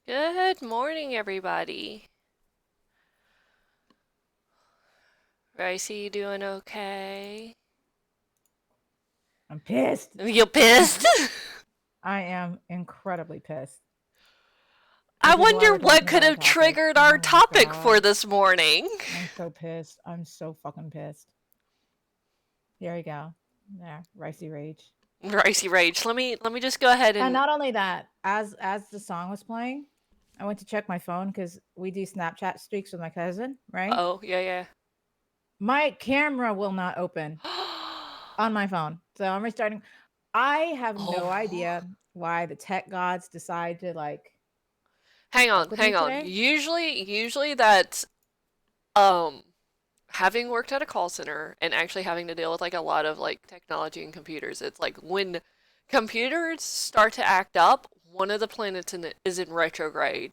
Good morning, everybody. Ricey, you doing okay? I'm pissed. You pissed? I am incredibly pissed. I Which is why wonder we're what talking could about our have topic. triggered our Oh my topic for god. this morning. I'm so pissed. I'm so fucking pissed. Here we go. There, Ricey Rage. Ricey Rage. Let me just go ahead And and not only that, as the song was playing, I went to check my phone because we do Snapchat streaks with my cousin, right? oh, yeah, My camera will not open yeah. on my phone. So I'm restarting. I have no Oh. idea why the tech gods decide to Hang on, fuck with me hang on. today. Usually that's um having worked at a call center and actually having to deal with like a lot of like technology and computers. It's like when computers start to act up, one of the planets is in retrograde.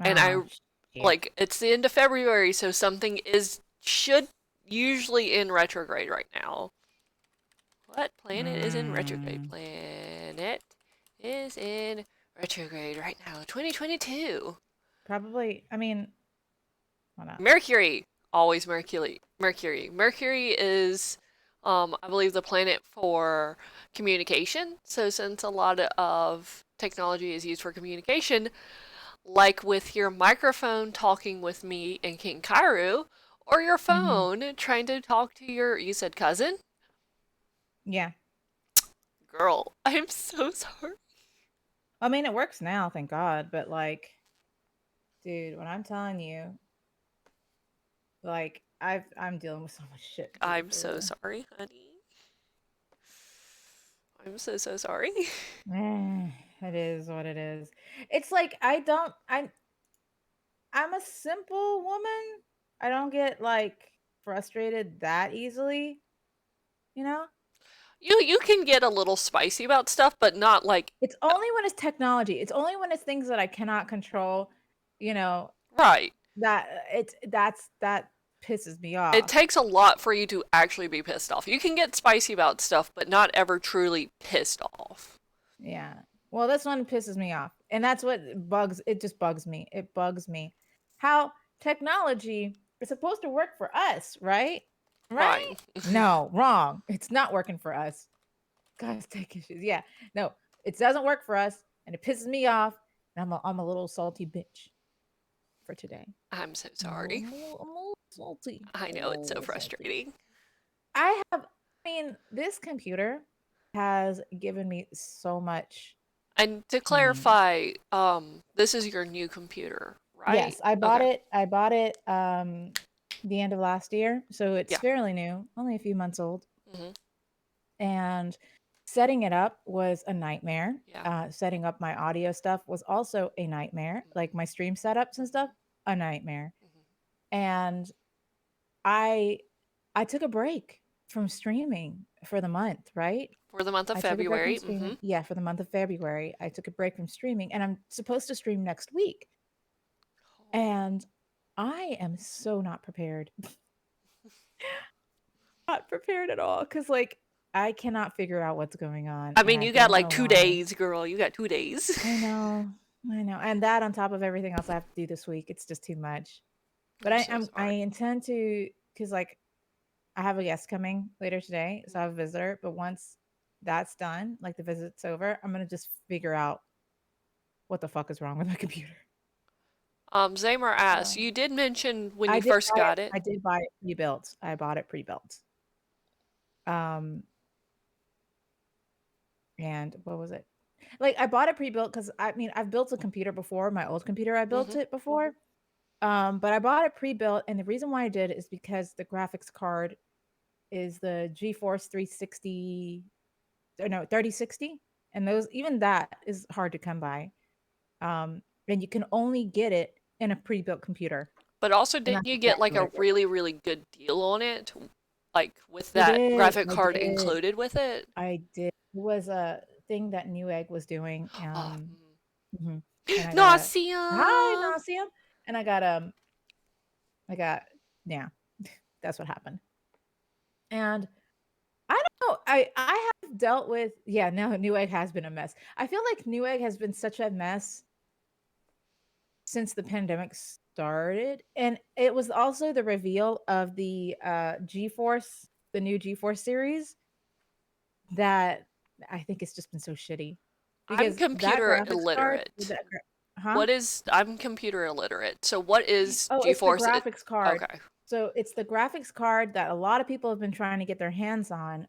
And Oh shit. it's the end of February, so something is should usually in retrograde right now. What planet is in retrograde? Mm. Planet is in retrograde right now, 2022. Probably, I mean, hold on. Mercury, always Mercury. Mercury is, I believe, the planet for communication. So since a lot of technology is used for communication, like with your microphone talking with me and King Kairu, or your Mhm. phone trying to talk to your, you said cousin? Yeah. Girl, I'm so sorry. I mean, it works now, thank God, but, dude, when I'm telling you, I'm dealing with so much shit, dude, I'm for so real. sorry, honey. I'm so, so sorry. It is what it is. It's like I don't I'm a simple woman. I don't get, frustrated that easily, you know? You can get a little spicy about stuff, but not like It's only when it's technology. It's only when it's things that I cannot control, you know, right. that that pisses me It off. takes a lot for you to actually be pissed off. You can get spicy about stuff, but not ever truly pissed off. Yeah. Well, this one pisses me off. And that's what it just bugs me. It bugs me. How technology is supposed to work for us, right? Right? Right. No, wrong. It's not working for us. Guys, take issues. Yeah. No, it doesn't work for us and it pisses me off. And I'm a little salty bitch for today. I'm so I'm a little, sorry. I'm a little, I'm a little salty. I A know it's so little salty. frustrating. I mean, this computer has given me so much And to pain. clarify, this is your new computer, right? Yes, I bought Okay. it I bought it, the end of last year, so it's Yeah. fairly new, only a few months old, Hmm. and setting it up was a nightmare. Yeah. Setting up my audio stuff was also a nightmare, like my stream setups and stuff, a nightmare, and I I took a break from streaming for the month, right? For the month of I took a break from February. Hmm. streaming. Yeah, for the month of February, I took a break from streaming, and I'm supposed to stream next week, and I am so not prepared. Not prepared at all, because I cannot figure out what's going on, I and mean, I you got don't like know two why. days, girl. You got 2 days. I know, I know, and that on top of everything else I have to do this week, it's just too much. But I'm so I sorry. intend to, because I have a guest coming later today, so I have a visitor, but once that's done, like, the visit's over, I'm gonna just figure out what the fuck is wrong with my computer. Zamar asks, So, you did mention when you first got it. I did buy it pre-built. I bought it pre-built. Um, and what was it? Like, I bought it pre-built because I mean, I've built a computer before, my old computer, I built Hmm. it before. But I bought it pre-built, and the reason why I did is because the graphics card is the GeForce 360, or no, 3060, and those even that is hard to come by. And you can only get it in a pre-built computer, But also, and didn't that's you get exactly like what a I did. really, really good deal on it? Like with I that did, graphic I card did, included with it? I did. It was a thing that Newegg was doing, Oh, mhm, and I got a hi, Nauseum! Nauseam, and I got yeah, that's what happened. And I don't know, I have dealt with, yeah, no, Newegg has been a mess. I feel like Newegg has been such a mess since the pandemic started, and it was also the reveal of the GeForce, the new GeForce series that I think it's just been so shitty I'm because that computer graphics card with illiterate. that huh? I'm computer illiterate. So what is Oh, it's the GeForce? graphics card. Okay. So it's the graphics card that a lot of people have been trying to get their hands on,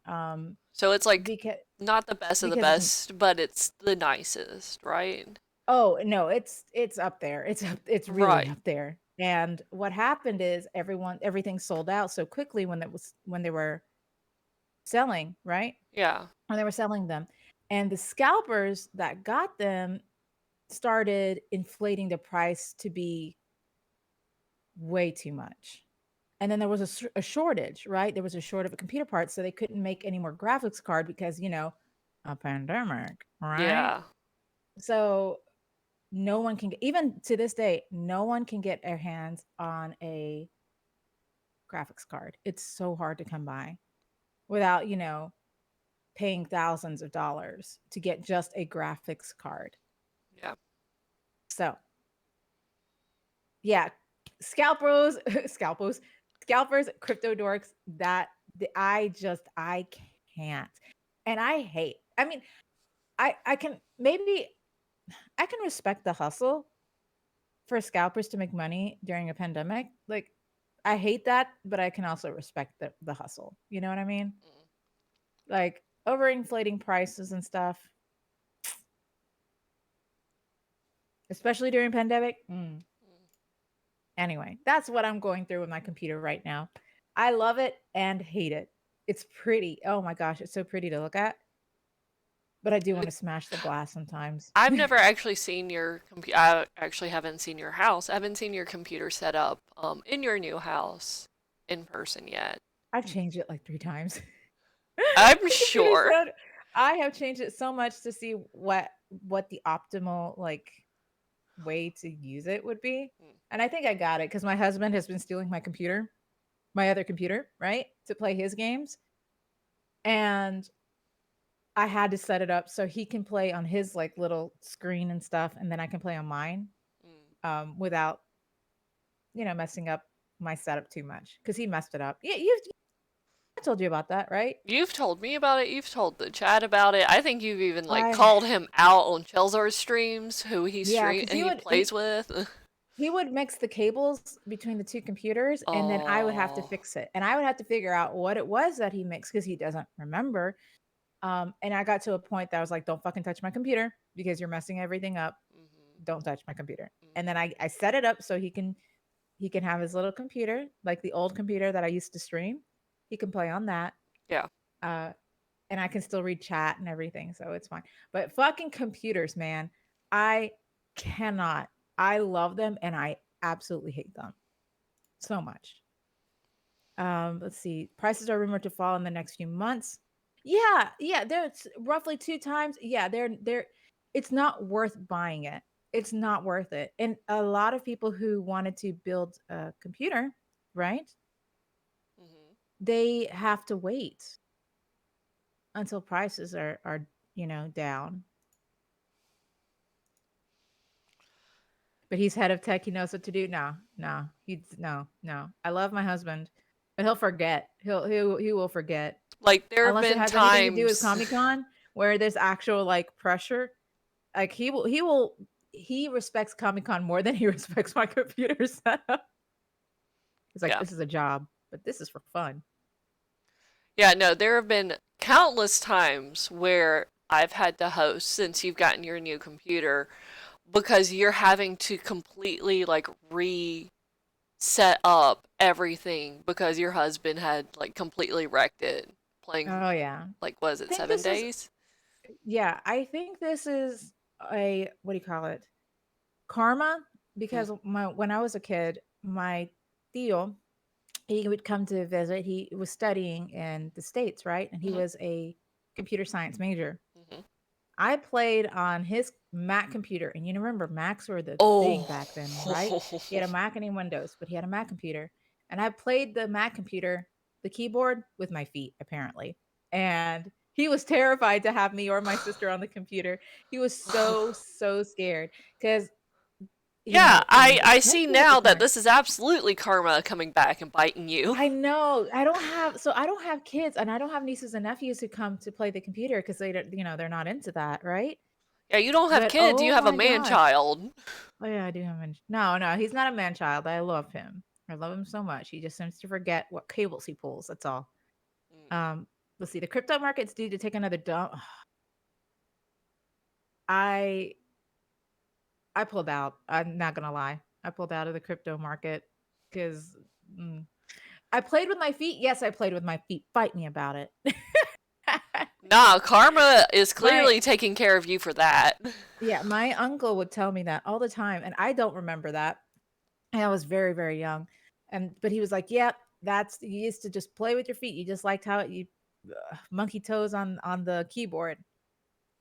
So it's like because not the best of the because it's best, but it's the nicest, right? oh no, it's up there. It's really Right. up there. And what happened is everything sold out so quickly when they were selling, right? Yeah. When they were selling them. And the scalpers that got them started inflating the price to be way too much. And then there was a shortage, right? There was a shortage of computer parts, so they couldn't make any more graphics card because, a pandemic, right? Yeah. So no one can even to this day, no one can get their hands on a graphics card. It's so hard to come by without, paying thousands of dollars to get just a graphics card. Yeah. So, yeah, scalpers, scalpers, scalpers, crypto dorks, I can't. And I hate. I mean, I can maybe I can respect the hustle for scalpers to make money during a pandemic. Like, I hate that, but I can also respect the hustle. You know what I mean? Mm, Like overinflating prices and stuff, especially during pandemic. mm. Anyway, that's what I'm going through with my computer right now. I love it and hate it. It's pretty. Oh my gosh, it's so pretty to look at. But I do want to smash the glass sometimes. I've never actually seen your computer. I actually haven't seen your house. I haven't seen your computer set up in your new house in person yet. I've changed it like 3 times. I'm My computer's sure. done. I have changed it so much to see what the optimal like way to use it would be. Mm, And I think I got it because my husband has been stealing my computer, my other computer, right, to play his games. And I had to set it up so he can play on his like little screen and stuff, and then I can play on mine, mm. without messing up my setup too much because he messed it up. Yeah, I told you about that, right? You've told me about it. You've told the chat about it. I think you've even like I called him out on Chelzar's streams, who Yeah, because he plays with. he would mix the cables between the two computers, and then I would have to Oh. fix it, and I would have to figure out what it was that he mixed because he doesn't remember. And I got to a point that I was like, "Don't fucking touch my computer because you're messing everything up. Mhm. Don't touch my computer." And then Mhm. I set it up so he can have his little computer, like the old computer that I used to stream. He can play on that. Yeah. Uh, and I can still read chat and everything, so it's fine. But fucking computers, man, I cannot. I love them and I absolutely hate them so much. Let's see. Prices are rumored to fall in the next few months. Yeah, yeah, there's roughly 2 times. Yeah, they're it's not worth buying it. It's not worth it. And a lot of people who wanted to build a computer, right? Mhm. They have to wait until prices are, down. But he's head of tech. He knows what to do. No, no, he's no, no. I love my husband, but he'll forget. He will forget Like there have unless it been has anything to do with times. Comic Con where there's actual like pressure. Like he respects Comic Con more than he respects my computer setup. He's like, Yeah. this is a job, but this is for fun. Yeah, no, there have been countless times where I've had to host since you've gotten your new computer because you're having to completely like reset up everything because your husband had like completely wrecked it playing Oh yeah. like was I it think 7 this is days? yeah, I think this is a what do you call it? Karma Mm, because my when I was a kid, my tío, he would come to visit. He was studying in the States, right? And he mhm. was a computer science major. Mhm. I played on his Mac computer, and you remember Macs were the thing Oh. back then, right? He had a Mac and a Windows, but he had a Mac computer. And I played the Mac computer, the keyboard, with my feet, apparently. And he was terrified to have me or my sister on the computer. He was so, so scared because Yeah, and I see especially with the now that current. this is absolutely karma coming back and biting you. I know. I don't have kids and I don't have nieces and nephews who come to play the computer because they don't, they're not into that, right? Yeah, you don't have But kids, you oh have a my man gosh. child. Oh yeah, I do have no, no, he's not a man child. I love him. I love him so much. He just seems to forget what cables he pulls. That's all. Um, let's see. The crypto market's due to take another dump. I I pulled out. I'm not gonna lie. I pulled out of the crypto market because I played with my feet. Yes, I played with my feet. Fight me about it. Nah, karma is my clearly taking care of you for that. Yeah, my uncle would tell me that all the time, and I don't remember that. And I was very, very young, but he was like, "Yep, that's you used to just play with your feet. You just liked how you monkey toes on the keyboard."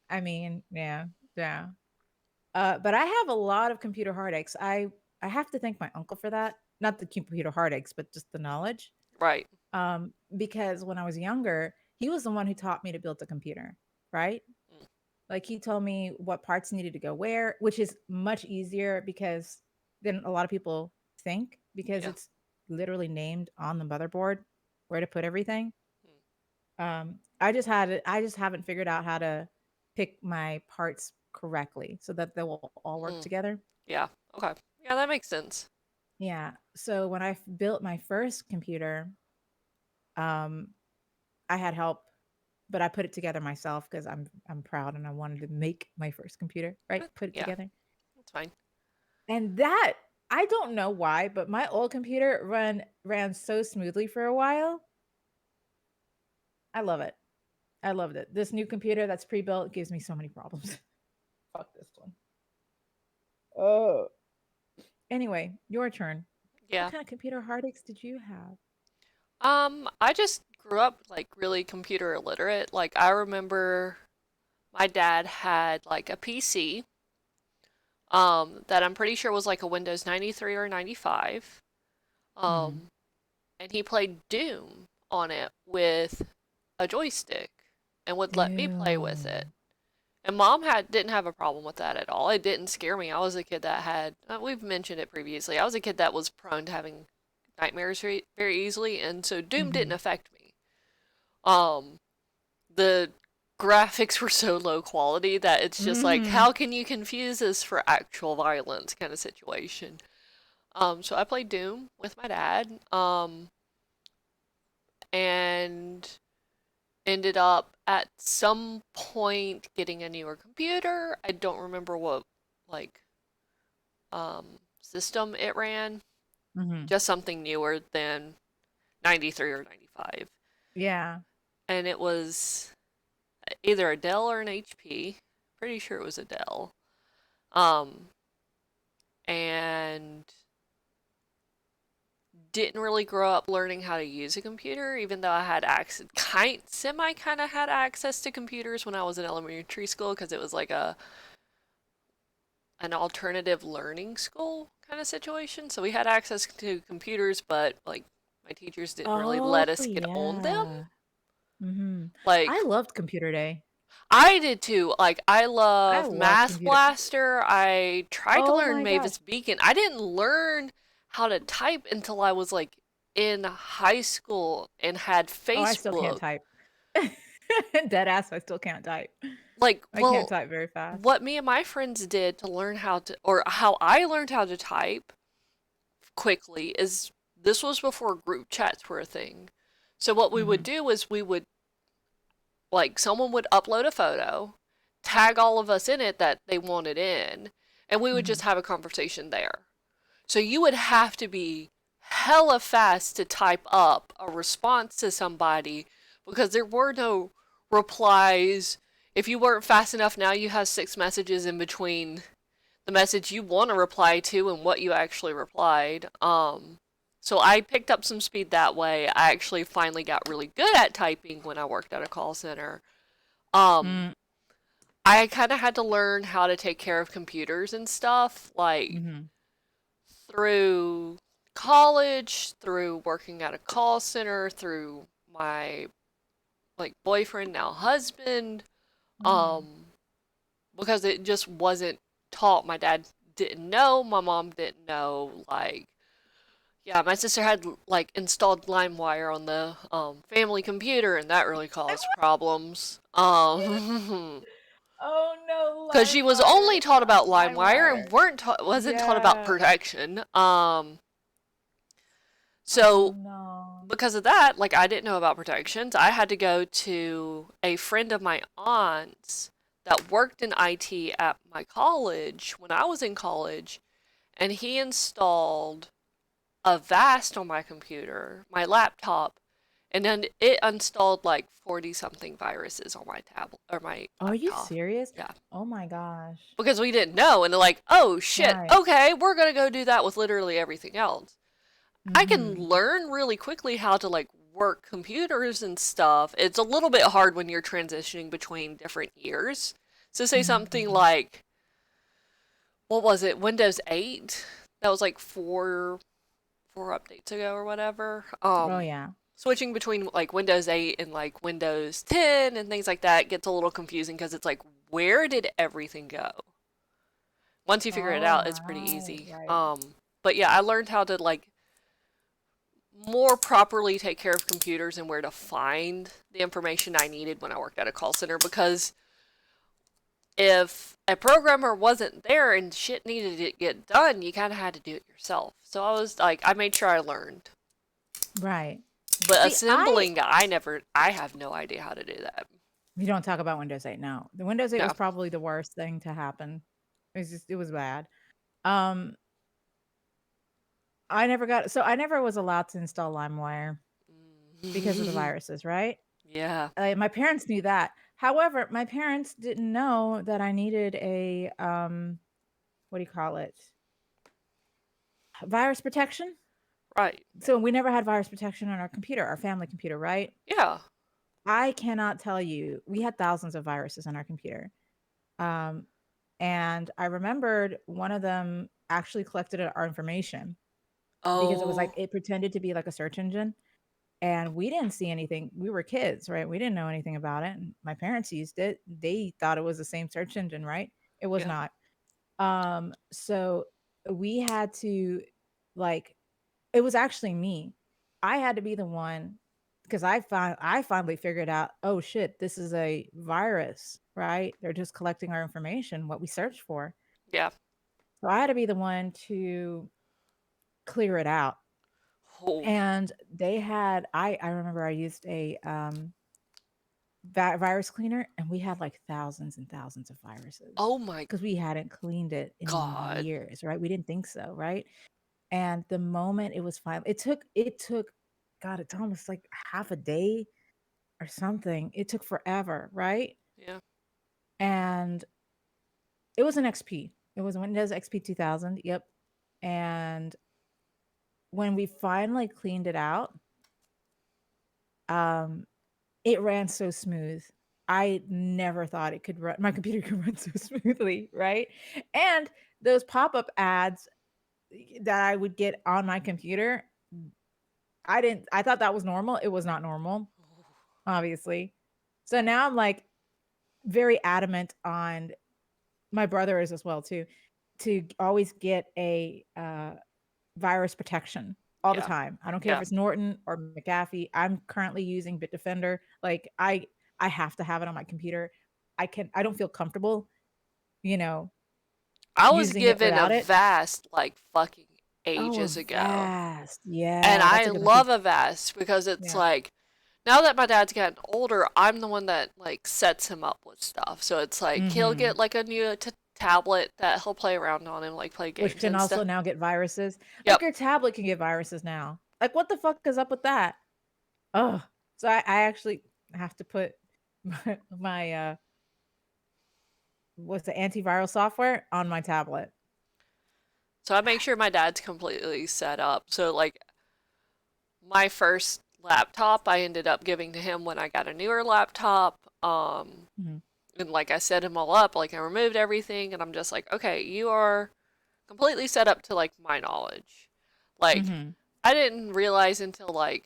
I mean, yeah, yeah. But I have a lot of computer heartaches. I have to thank my uncle for that. Not the computer heartaches, but just the knowledge. Right. Because when I was younger, he was the one who taught me to build a computer, right? Mm. Like he told me what parts needed to go where, which is much easier because than a lot of people think because Yeah. it's literally named on the motherboard where to put everything. Mm. I just haven't figured out how to pick my parts correctly so that they will all work Mm. together. Yeah. Okay. Yeah, that makes sense. Yeah. So when I built my first computer, um, I had help, but I put it together myself because I'm proud and I wanted to make my first computer, right? Put it Yeah, together. that's fine. And that I don't know why, but my old computer ran so smoothly for a while. I love it. I loved it. This new computer that's pre-built gives me so many problems. Fuck this one. Oh. Anyway, your turn. What Yeah. kind of computer heartaches did you have? I just grew up like really computer illiterate. Like I remember my dad had like a PC that I'm pretty sure was like a Windows 93 or 95. Mhm. Um and he played Doom on it with a joystick and would let me play with Ew. it. And mom had didn't have a problem with that at all. It didn't scare me. I was a kid that had we've mentioned it previously. I was a kid that was prone to having nightmares very easily, and so Doom didn't Mhm. affect me. Um, the graphics were so low quality that it's just like, Mhm. how can you confuse this for actual violence kind of situation? So I played Doom with my dad, and ended up at some point getting a newer computer. I don't remember what like system it ran. Mhm. Just something newer than 93 or 95. Yeah. And it was either a Dell or an HP. Pretty sure it was a Dell. Um, and didn't really grow up learning how to use a computer, even though I had access, kind of had access to computers when I was in elementary school because it was like an alternative learning school kind of situation. So we had access to computers, but like my teachers didn't really Oh, let us get on them. yeah. Mhm. I Like loved computer day. I did too. Like I I love loved Math computer. Blaster. I tried to Oh learn my gosh. Mavis Beacon. I didn't learn how to type until I was like in high school and had Oh, I still can't Facebook. type. Dead ass, I still can't type. Like, I can't well, type very fast. what me and my friends did to learn how to, or how I learned how to type quickly is this was before group chats were a thing. So what we would Mhm. do is we would like someone would upload a photo, tag all of us in it that they wanted in, and we would just Mhm. have a conversation there. So you would have to be hella fast to type up a response to somebody because there were no replies. If you weren't fast enough, now you have six messages in between the message you want to reply to and what you actually replied. So I picked up some speed that way. I actually finally got really good at typing when I worked at a call center. Um, Mm. I kind of had to learn how to take care of computers and stuff, like Mhm. through college, through working at a call center, through my like boyfriend, now husband, Mhm. um, because it just wasn't taught. My dad didn't know. My mom didn't know. Like, yeah, my sister had like installed LimeWire on the family computer, and that really caused problems. Oh no, Because she was only LimeWire, taught about LimeWire and LimeWire. wasn't taught about Yeah. protection. Oh So no. because of that, like I didn't know about protections. I had to go to a friend of my aunt's that worked in IT at my college when I was in college, and he installed a Vast on my computer, my laptop, and then it installed like 40 something viruses on my tablet or my Are you laptop. serious? Yeah. Oh my gosh. Because we didn't know, and they're like, oh shit, Right. okay, we're gonna go do that with literally everything else. I can Mm-hmm. learn really quickly how to like work computers and stuff. It's a little bit hard when you're transitioning between different years. So say something Mm-hmm. like, what was it, Windows 8? That was like four updates ago or whatever. Oh yeah. Switching between like Windows 8 and like Windows 10 and things like that gets a little confusing because it's like, where did everything go? Once you figure it Oh out, it's pretty right, easy. right. But yeah, I learned how to like more properly take care of computers and where to find the information I needed when I worked at a call center because if a programmer wasn't there and shit needed to get done, you kind of had to do it yourself. So I was like, I made sure I learned. Right. But See, assembling, I have no idea how to do that. we don't talk about Windows 8 now. The Windows 8 was No. probably the worst thing to happen. It was bad. Um, I never was allowed to install LimeWire because of the viruses, right? Yeah. My parents knew that. However, my parents didn't know that I needed a what do you call it? Virus protection. Right. So we never had virus protection on our computer, our family computer, right? Yeah. I cannot tell you. We had thousands of viruses on our computer. Um, and I remembered one of them actually collected our information because it was like Oh. it pretended to be like a search engine. And we didn't see anything. We were kids, right? We didn't know anything about it. And my parents used it. They thought it was the same search engine, right? It was Yeah. not. So we had to like it was actually me. I had to be the one because I finally figured out, oh shit, this is a virus, right? They're just collecting our information, what we searched for. Yeah. So I had to be the one to clear it out. Oh. And they had I remember I used a virus cleaner and we had like thousands and thousands of viruses Oh my because we hadn't cleaned it in God. years, right? We didn't think so, right? And the moment it was final, it took God, it's almost like half a day or something. It took forever, right? Yeah. And it was an XP. It was Windows XP 2000. Yep. And when we finally cleaned it out, um, it ran so smooth. I never thought it could run. My computer could run so smoothly, right? And those pop-up ads that I would get on my computer, I thought that was normal. It was not normal, obviously. So now I'm like very adamant on my brother is as well too, to always get a virus protection all the Yeah. time. I don't care if Yeah. it's Norton or McAfee. I'm currently using Bitdefender. Like I have to have it on my computer. I don't feel comfortable, you know, I was using it given a without it. vast like fucking Oh, a ages ago. vast. And Yeah, that's I a good one too. love Avast because it's Yeah. like now that my dad's gotten older, I'm the one that like sets him up with stuff. So it's like he'll Mhm. get like a new tablet that he'll play around on and like play Which games can and also stuff. now get viruses. Like Yep. your tablet can get viruses now. Like what the fuck is up with that? Oh, so I actually have to put my what's the antiviral software on my tablet. So I make sure my dad's completely set up. So like my first laptop I ended up giving to him when I got a newer laptop. Mhm. And like I set him all up, like I removed everything and I'm just like, okay, you are completely set up to like my knowledge. Like Mhm. I didn't realize until like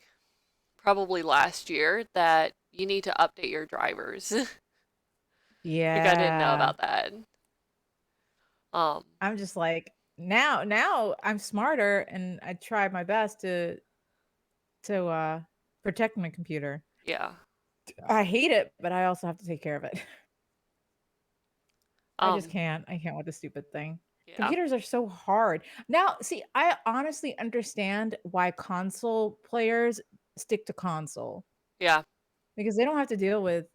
probably last year that you need to update your drivers. Like I didn't know Yeah. about that. Um, I'm just like, now I'm smarter and I try my best to protect my computer. yeah. I hate it, but I also have to take care of it. I just Um, can't. I can't with the stupid thing. yeah. Computers are so hard. Now, see, I honestly understand why console players stick to console Yeah. because they don't have to deal with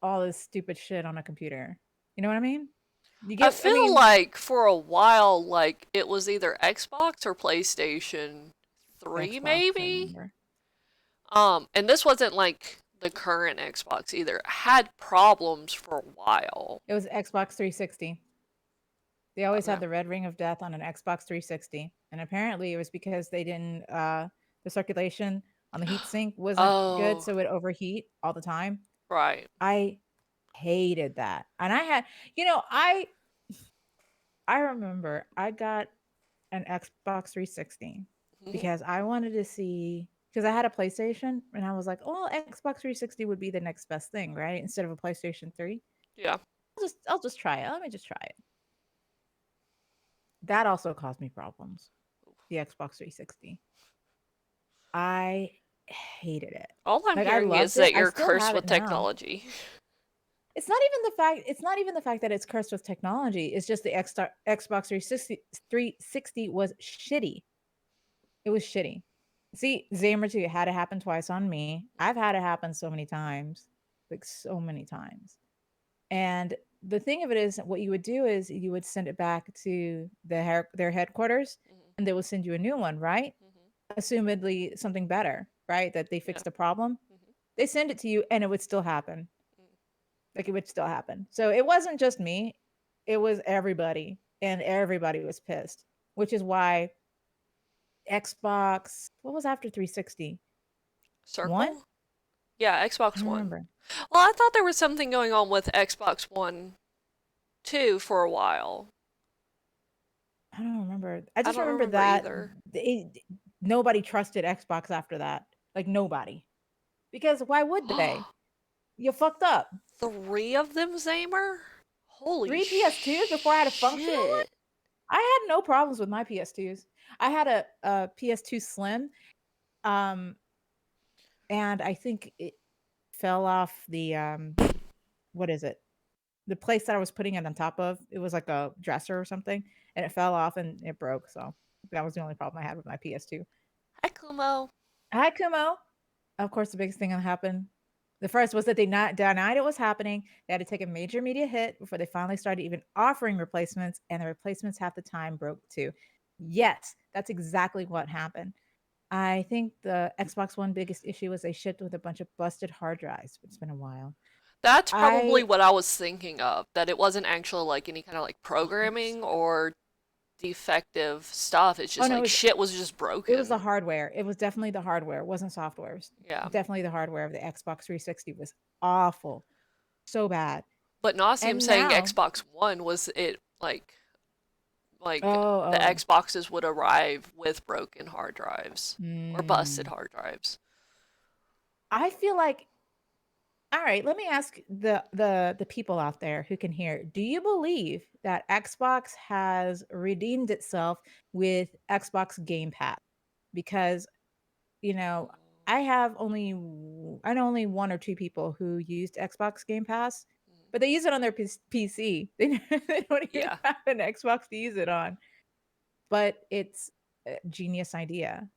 all this stupid shit on a computer. You know what I mean? I I feel mean, like for a while, like it was either Xbox or PlayStation 3, Xbox, I maybe. remember. And this wasn't like the current Xbox either. It had problems for a while. It was Xbox 360. They always Okay. had the red ring of death on an Xbox 360. And apparently it was because they didn't the circulation on the heat sink wasn't good, Oh, so it overheat all the time. right. I hated that. And I had, you know, I remember I got an Xbox 360 Hmm. because I wanted to see because I had a PlayStation and I was like, "Oh, Xbox 360 would be the next best thing, right? Instead of a PlayStation 3." Yeah. I'll just try it. Let me just try it. That also caused me problems. The Xbox 360. I hated it. All I'm Like I hearing is loved it. that I you're still cursed have it with now. technology. It's not even the fact that it's cursed with technology. It's just the Xbox 360 was shitty. It was shitty. See, Zamer too, it had it happen twice on me. I've had it happen so many times, like so many times. And the thing of it is, what you would do is you would send it back to their headquarters, Hmm. and they will send you a new one, right? Hmm. Assumedly something better, right? That they Yeah. fixed a problem. Hmm. They send it to you, and it would still happen. Like it would still happen. So it wasn't just me; it was everybody, and everybody was pissed. Which is why Xbox, what was after 360? One? Circle? Yeah, I Xbox don't One. remember. Well, I thought there was something going on with Xbox One too for a while. I don't remember. I I just don't remember remember that either. nobody trusted Xbox after that. Like nobody. Because why would they? You fucked up. Three of them, Zamer? Holy Three PS2s before I had a functional one? shit. I had no problems with my PS2s. I had a PS2 Slim, um, and I think it fell off the what is it? The place that I was putting it on top of. It was like a dresser or something, and it fell off and it broke. So that was the only problem I had with my PS2. Heckamo. Hi, Kumo. Of course, the biggest thing that happened. The first was that they not denied it was happening. They had to take a major media hit before they finally started even offering replacements, and the replacements half the time broke too. Yes, that's exactly what happened. I think the Xbox One biggest issue was they shipped with a bunch of busted hard drives. It's been a while. That's probably I what I was thinking of. That it wasn't actually like any kind of like it was programming or defective stuff. It's oh just no, like shit was just it was the broken. hardware. It was definitely the hardware. It wasn't software. It was Yeah. definitely the hardware of the Xbox 360 was awful, so bad. But Nauseam And saying now, Xbox One was it like oh, the oh, Xboxes would arrive with broken hard drives or busted mm. hard drives. I feel like all right, let me ask the people out there who can hear. Do you believe that Xbox has redeemed itself with Xbox Game Pass? Because, you know, I know only one or two people who used Xbox Game Pass, but they use it on their PC. They don't even Yeah. have an Xbox to use it on. But it's a genius idea.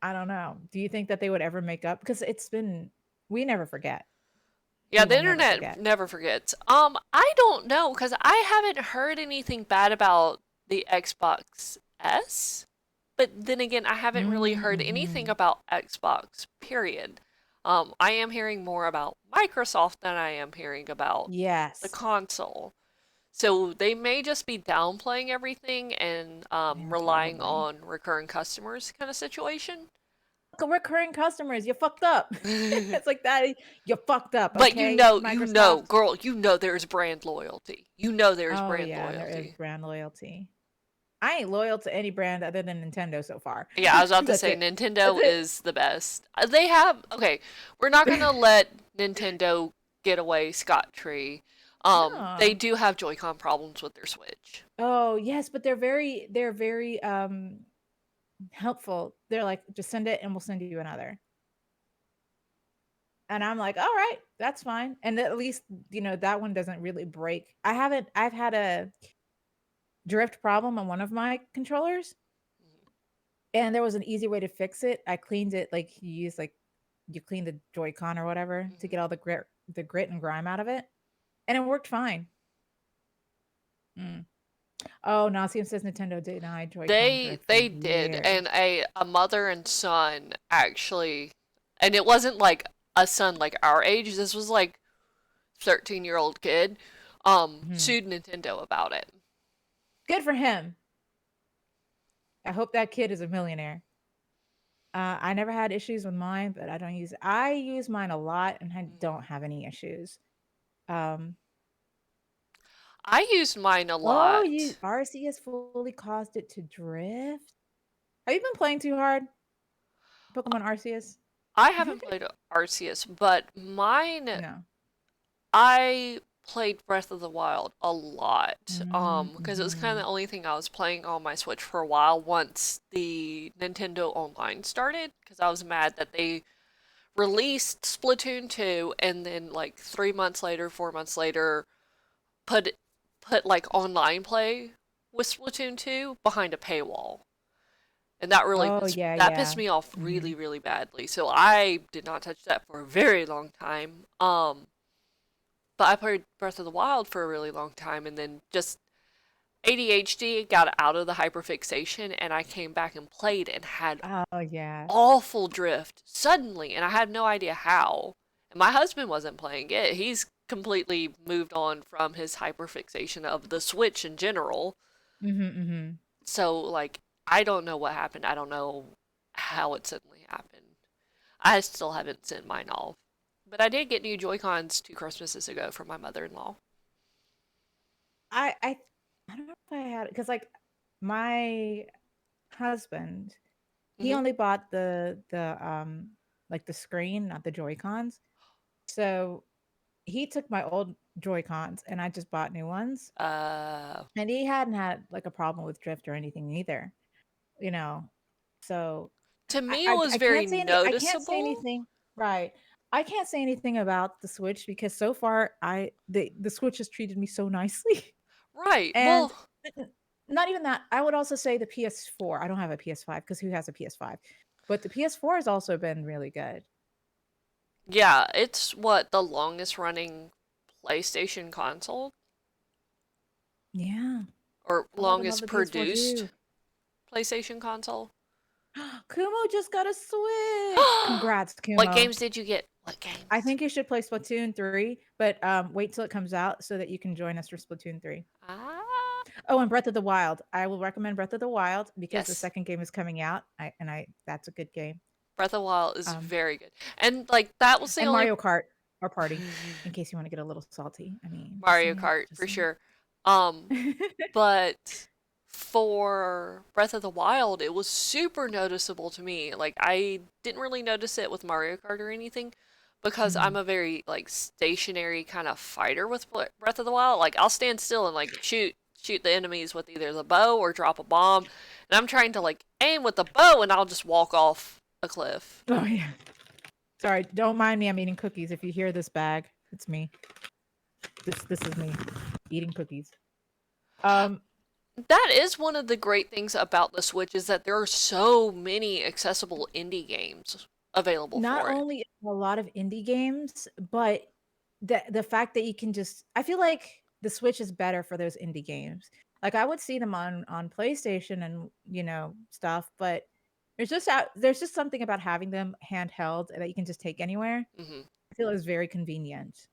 I don't know. Do you think that they would ever make up? Because it's been we never forget. Yeah, We the will never internet forget. never forgets. I don't know because I haven't heard anything bad about the Xbox S, but then again, I haven't really heard anything Mhm. about Xbox. Period. I am hearing more about Microsoft than I am hearing about the Yes. console. So they may just be downplaying everything and Yeah, relying probably. on recurring customers kind of situation. Recurring customers, you fucked up. It's like that. You fucked up, But okay, Microsoft? girl, there's brand loyalty. You know there's Oh brand yeah, there is loyalty. brand loyalty. I ain't loyal to any brand other than Nintendo so far. Yeah, I was about to That's say it. That's Nintendo it. is the best. Okay, we're not gonna let Nintendo get away scot-free. They Oh. do have Joy-Con problems with their Switch. Oh, yes, but they're very helpful. They're like, just send it and we'll send you another. And I'm like, all right, that's fine. And at least, that one doesn't really break. I've had a drift problem on one of my controllers, and there was an easy way to fix it. I cleaned it like you clean the Joy-Con or whatever to Hmm. get all the grit and grime out of it, and it worked fine. Mm. Oh, Nasium says Nintendo denied Joy-Con They drift for they did, years. and a mother and son actually, and it wasn't like a son like our age. This was like 13-year-old kid, Mhm. sued Nintendo about it. Good for him. I hope that kid is a millionaire. I never had issues with mine, but I use mine a lot and I don't Mhm. have any issues. Um, I used mine a oh, you lot. RC has fully caused it to drift. Have you been playing too hard? Pokemon Arceus? I haven't played Arceus, but mine, No. I played Breath of the Wild a lot. Because it was kind of Mm-hmm. the only thing I was playing on my Switch for a while once the Nintendo Online started. Because I was mad that they released Splatoon 2 and then like 3 months later, 4 months later, put put like online play with Splatoon 2 behind a paywall. And Oh yeah, that yeah. pissed me off Mm-hmm. really, really badly. So I did not touch that for a very long time. But I played Breath of the Wild for a really long time, and then just ADHD got out of the hyperfixation, and I came back and played and had Oh yeah. awful drift suddenly, and I had no idea how. And my husband wasn't playing it. He's completely moved on from his hyperfixation of the Switch in general. Mm-hmm, mm-hmm. So, like, I don't know what happened. I don't know how it suddenly happened. I still haven't sent mine off. But I did get new Joy-Cons 2 Christmases ago from my mother-in-law. I I I don't know if I had because like my husband, he Hmm. only bought the like the screen, not the Joy-Cons. So he took my old Joy-Cons and I just bought new ones. Uh, And he hadn't had like a problem with drift or anything either, you know. So to I me, it I, was I very can't say noticeable. anything. Right. I can't say anything about the Switch because so far the Switch has treated me so nicely. Right. And Well, not even that. I would also say the PS4. I don't have a PS5 because who has a PS5? But the PS4 has also been really good. yeah, it's what the longest running PlayStation console Yeah. or I love longest the PS4 produced too. PlayStation console. Kumo just got a Switch. Congrats, What Kumo. games did you get? What I games? think you should play Splatoon 3, but wait till it comes out so that you can join us for Splatoon 3. Ah, Oh, and Breath of the Wild. I will recommend Breath of the Wild because the yes. second game is coming out. I that's a good game. Breath of the Wild is Um, very good. And like that was the and only Mario Kart or Party, in case you want to get a little salty. I mean, just Mario saying, Kart just for saying. sure. But for Breath of the Wild, it was super noticeable to me. Like I didn't really notice it with Mario Kart or anything because I'm Mhm. a very like stationary kind of fighter with Breath of the Wild. Like I'll stand still and like shoot the enemies with either the bow or drop a bomb. And I'm trying to like aim with the bow and I'll just walk off a cliff. Oh yeah. Sorry, don't mind me. I'm eating cookies. If you hear this bag, it's me. This is me eating cookies. Um, That is one of the great things about the Switch is that there are so many accessible indie games available Not for it. only a lot of indie games, but the fact that you can just I feel like the Switch is better for those indie games. Like I would see them on PlayStation and, stuff, but there's just something about having them handheld that you can just take anywhere. Hmm. I feel is very convenient.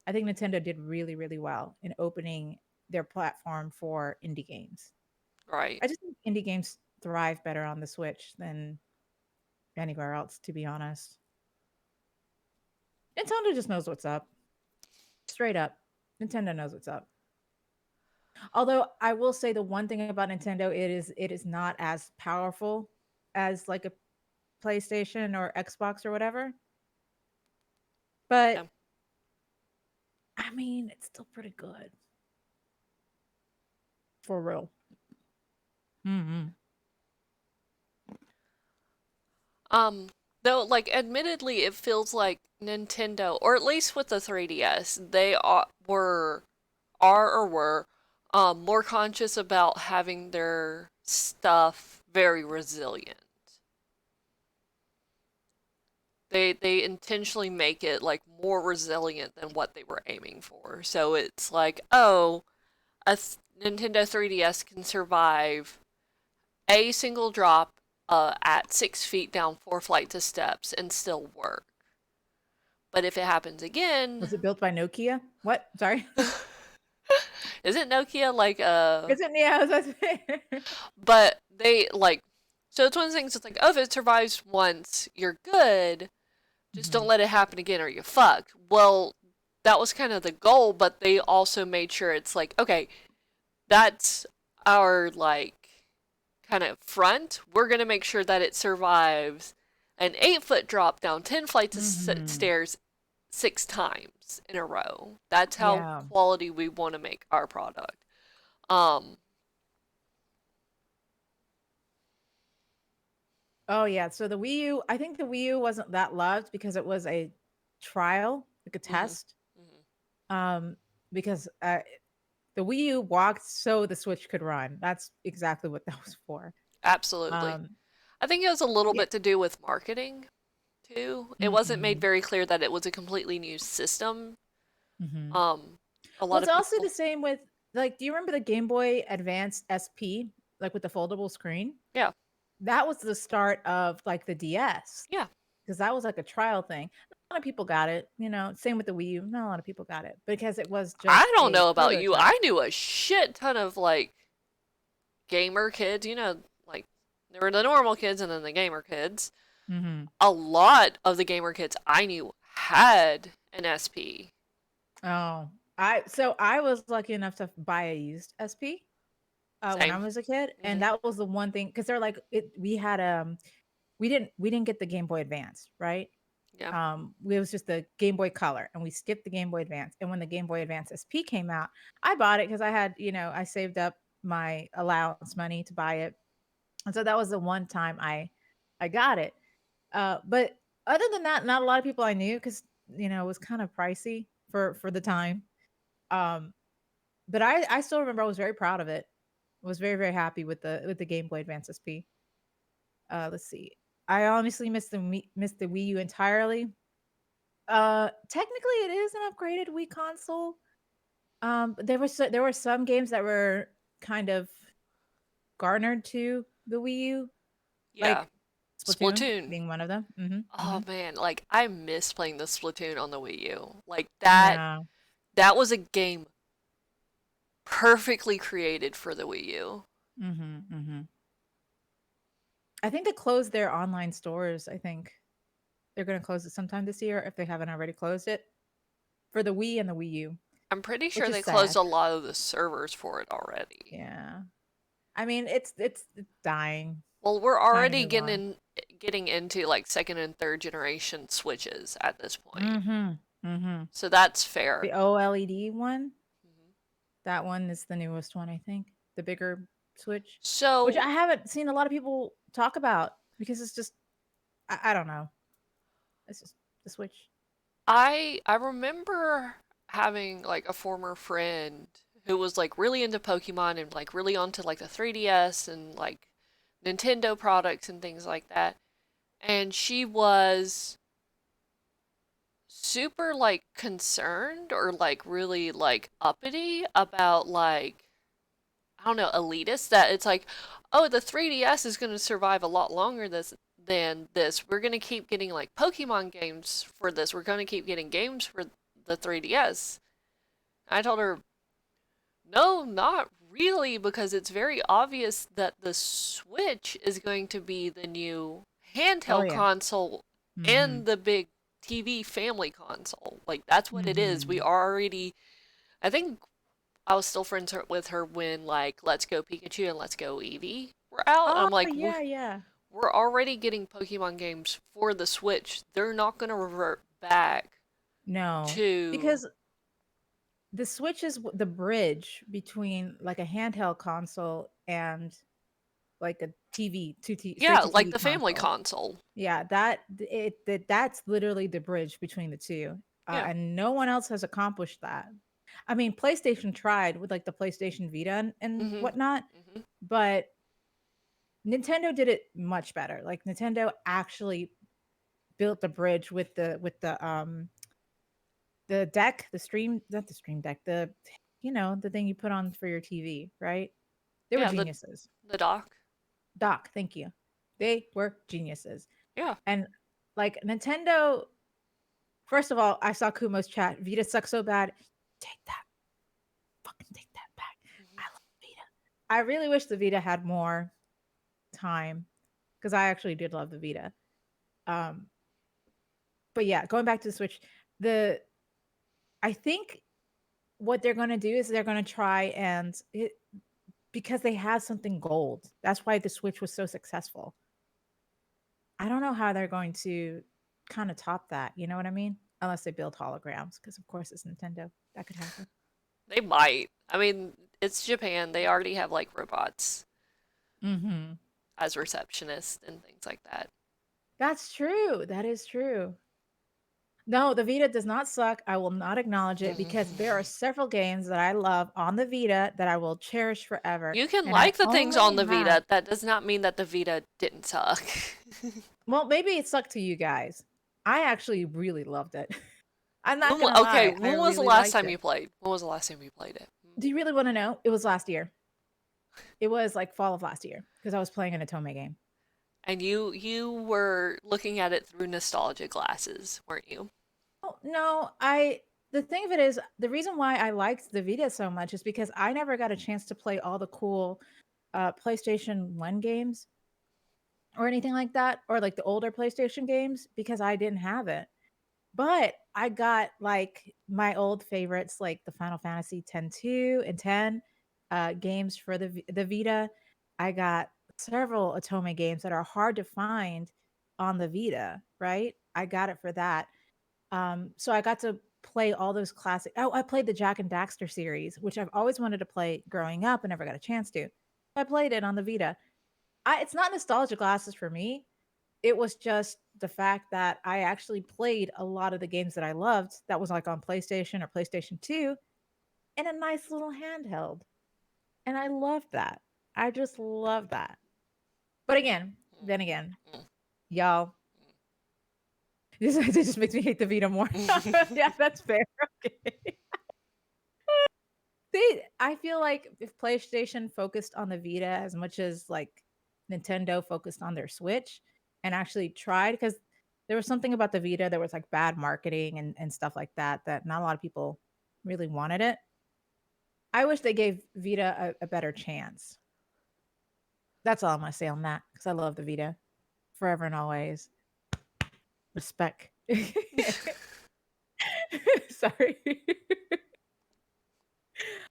I think Nintendo did really, really well in opening their platform for indie games. Right. I just think indie games thrive better on the Switch than anywhere else, to be honest. Nintendo just knows what's up. Straight up. Nintendo knows what's up. Although I will say the one thing about Nintendo, it is not as powerful as like a PlayStation or Xbox or whatever. Yeah. But I mean, it's still pretty good for real. Hmm. Um, though, like, admittedly, it feels like Nintendo, or at least with the 3DS, they were more conscious about having their stuff very resilient. They intentionally make it like more resilient than what they were aiming for. So it's like, oh, Nintendo 3DS can survive a single drop at 6 feet down 4 flights of steps and still work. But if it happens again, Was it built by Nokia? What? Sorry. isn't Nokia like Is it? Yeah, I was about to say. but they like so it's one of the things. It's like, oh, if it survives once, you're good. Just don't Hmm. let it happen again or you're fucked. Well, that was kind of the goal, but they also made sure it's like, okay, that's our like kind of front. We're gonna make sure that it survives an 8 foot drop down 10 flights of Hmm. stairs 6 times in a row. That's how Yeah. quality we want to make our product. Um, Oh yeah. So the Wii U, I think the Wii U wasn't that loved because it was a trial, like a mhm, test. mhm. Um, because the Wii U walked so the Switch could run. That's exactly what that was for. Absolutely. Um, I think it has a little yeah. bit to do with marketing too. It wasn't made Mm-hmm. very clear that it was a completely new system. Mm-hmm. Um, a Well, lot it's of also people, the same with like, do you remember the Game Boy Advance SP, like with the foldable screen? yeah, That was the start of like the DS yeah. because that was like a trial thing. A lot of people got it, Same with the Wii U. Not a lot of people got it because it was I just don't a know about you. prototype. I knew a shit ton of like gamer kids. Like there were the normal kids and then the gamer kids. Hmm. A lot of the gamer kids I knew had an SP. Oh, I was lucky enough to buy a used SP when I Same. was a kid, and Hmm. that was the one thing because they're like it. We had we didn't get the Game Boy Advance, right? Yeah. It was just the Game Boy Color, and we skipped the Game Boy Advance. And when the Game Boy Advance SP came out, I bought it because I had, I saved up my allowance money to buy it, and so that was the one time I got it. But other than that, not a lot of people I knew because it was kind of pricey for the time. Um, but I still remember I was very proud of it. I was very very happy with the Game Boy Advance SP. Let's see. I honestly missed the Wii U entirely. Technically, it is an upgraded Wii console. But there were some games that were kind of garnered to the Wii U, Yeah. like Splatoon Splatoon. being one of them. Oh man, like I miss playing the Splatoon on the Wii U. Like Yeah. that was a game perfectly created for the Wii U. Hmm. I think they closed their online stores. I think they're going to close it sometime this year if they haven't already closed it for the Wii and the Wii U, I'm pretty which sure is they closed sad. a lot of the servers for it already. Yeah. I mean, it's dying. Well, we're It's time to already move on. getting into like second and third generation Switches at this point. Mhm. Mhm. So that's The fair. OLED one, Mhm. that one is the newest one, I think. The bigger Switch, which So I haven't seen a lot of people talk about because it's just I don't know. It's just the Switch. I remember having like a former friend who was like really into Pokemon and like really onto like the 3DS and like Nintendo products and things like that. And she was super like concerned or like really like uppity about like I don't know, elitist that it's like, oh, the 3DS is going to survive a lot longer than this. We're going to keep getting like Pokemon games for this. We're going to keep getting games for the 3DS. I told her, no, not really, because it's very obvious that the Switch is going to be the new Oh handheld yeah. console Mhm. and the big TV family console. Like, that's what it is. We Mhm. already, I think I was still friends with her when like Let's Go Pikachu and Let's Go Eevee were out. Oh I'm like, yeah, yeah. we're already getting Pokemon games for the Switch. They're not gonna revert back No, to because the Switch is the bridge between like a handheld console and like a TV, straight Yeah, to like TV the family console. console. Yeah, that's literally the bridge between the two, Yeah. and no one else has accomplished that. I mean, PlayStation tried with like the PlayStation Vita and Mhm. whatnot, Mhm. but Nintendo did it much better. Like Nintendo actually built the bridge with the deck, the stream, not the stream deck, the thing you put on for your TV, right? They were Yeah, geniuses. the dock. Doc, thank you. They were geniuses. Yeah. And like Nintendo, first of all, I saw Kumo's chat. Vita sucks so bad. Take that, fucking take that back. I Mhm. love Vita. I really wish the Vita had more time because I actually did love the Vita. Um, but yeah, going back to the Switch, the I think what they're going to do is they're going to try and because they had something gold. That's why the Switch was so successful. I don't know how they're going to kind of top that. You know what I mean? Unless they build holograms, because of course it's Nintendo. That could happen. They might. I mean, it's Japan. They already have like robots Hmm. as receptionists and things like that. That's true. That is true. No, the Vita does not suck. I will not acknowledge it because there are several games that I love on the Vita that I will cherish forever. You can And I like the things only on the have, Vita. That does not mean that the Vita didn't suck. well, maybe it sucked to you guys. I actually really loved it. I'm not When, gonna okay, lie. I when was the really last liked time it. you played? When was the last time you played it? Do you really want to know? It was last year. It was like fall of last year because I was playing an Atome game. And you were looking at it through nostalgia glasses, weren't you? Oh, no, the thing of it is the reason why I liked the Vita so much is because I never got a chance to play all the cool PlayStation 1 games or anything like that, or like the older PlayStation games because I didn't have it. But I got like my old favorites like the Final Fantasy 10-2 and 10 games for the Vita. I got several Atome games that are hard to find on the Vita, right? I got it for that. So I got to play all those classic. Oh, I played the Jack and Daxter series, which I've always wanted to play growing up and never got a chance to. I played it on the Vita. It's not nostalgia glasses for me. It was just the fact that I actually played a lot of the games that I loved that was like on PlayStation or PlayStation 2 in a nice little handheld. And I loved that. I just love that. But again, then again, y'all, this just makes me hate the Vita more. Yeah, that's fair. Okay. I feel like if PlayStation focused on the Vita as much as like Nintendo focused on their Switch and actually tried, because there was something about the Vita that was like bad marketing and stuff like that, that not a lot of people really wanted it. I wish they gave Vita a better chance. That's all I'm gonna say on that because I love the Vita forever and always. Respect. Sorry.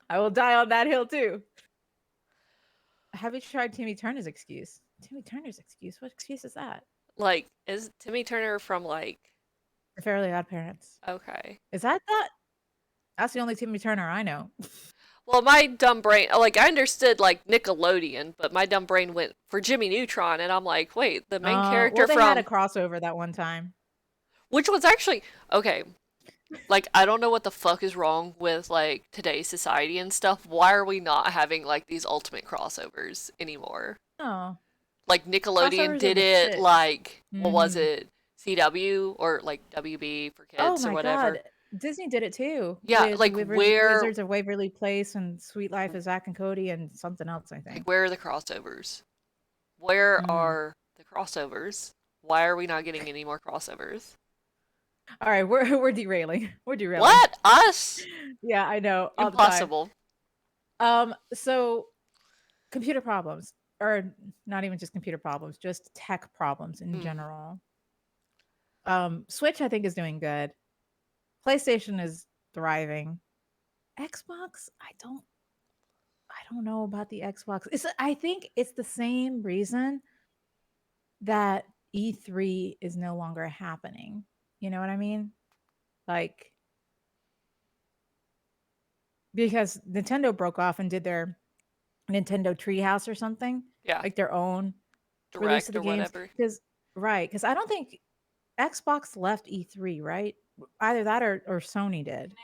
I will die on that hill too. Have you tried Timmy Turner's excuse? Timmy Turner's excuse? What excuse is that? Like, is Timmy Turner from like The Fairly Odd Parents. okay. Is that that? That's the only Timmy Turner I know. Well, my dumb brain, like, I understood, like, Nickelodeon, but my dumb brain went for Jimmy Neutron, and I'm like, wait, the main Well, character they had a from, crossover that one time. which was actually, okay, like, I don't know what the fuck is wrong with, like, today's society and stuff. Why are we not having, like, these ultimate crossovers anymore? Oh, Like, Nickelodeon crossovers are did the it, shit. like, what was Hmm. it? CW, or, like, WB for Oh kids, or my whatever. god, Disney did it too Yeah, with like, Wizards of Waverly Place and Sweet Life of Zack and Cody and something else, I think. where are the crossovers? Where Mm. are the crossovers? Why are we not getting any more crossovers? All right, we're derailing. We're derailing. What? Us? Yeah, I know all the time. Impossible. So computer problems, or not even just computer problems, just tech problems in Mm. general. Switch I think is doing good. PlayStation is thriving. Xbox, I don't know about the Xbox. I think it's the same reason that E3 is no longer happening. You know what I mean? Like because Nintendo broke off and did their Nintendo Treehouse or something, Yeah, like their own release of direct the or games. whatever. Because right, because I don't think Xbox left E3, right? Either that or Sony did.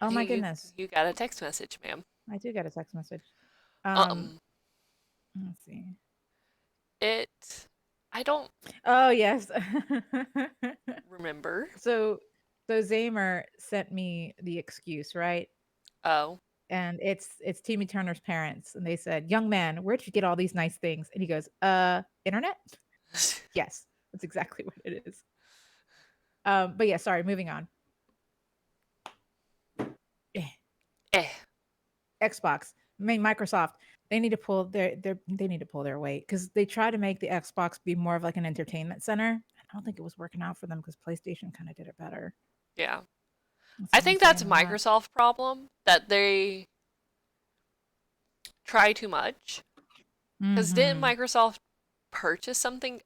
I Oh my think goodness. you got a text message, ma'am. I do get a text message. Um, Um, let's see. it. I don't Oh yes. remember. So Zamer sent me the excuse, right? Oh, And it's Timmy Turner's parents, and they said, "Young man, where'd you get all these nice things?" And he goes, internet." Yes, that's exactly what it is. But yeah, sorry, moving on. Eh, eh. Xbox, I mean Microsoft, they need to pull they need to pull their weight because they try to make the Xbox be more of like an entertainment center. I don't think it was working out for them because PlayStation kind of did it better. Yeah, That's I all I'm think that's saying on that. Microsoft problem that they try too much. Because didn't Mm-hmm. Microsoft purchase something?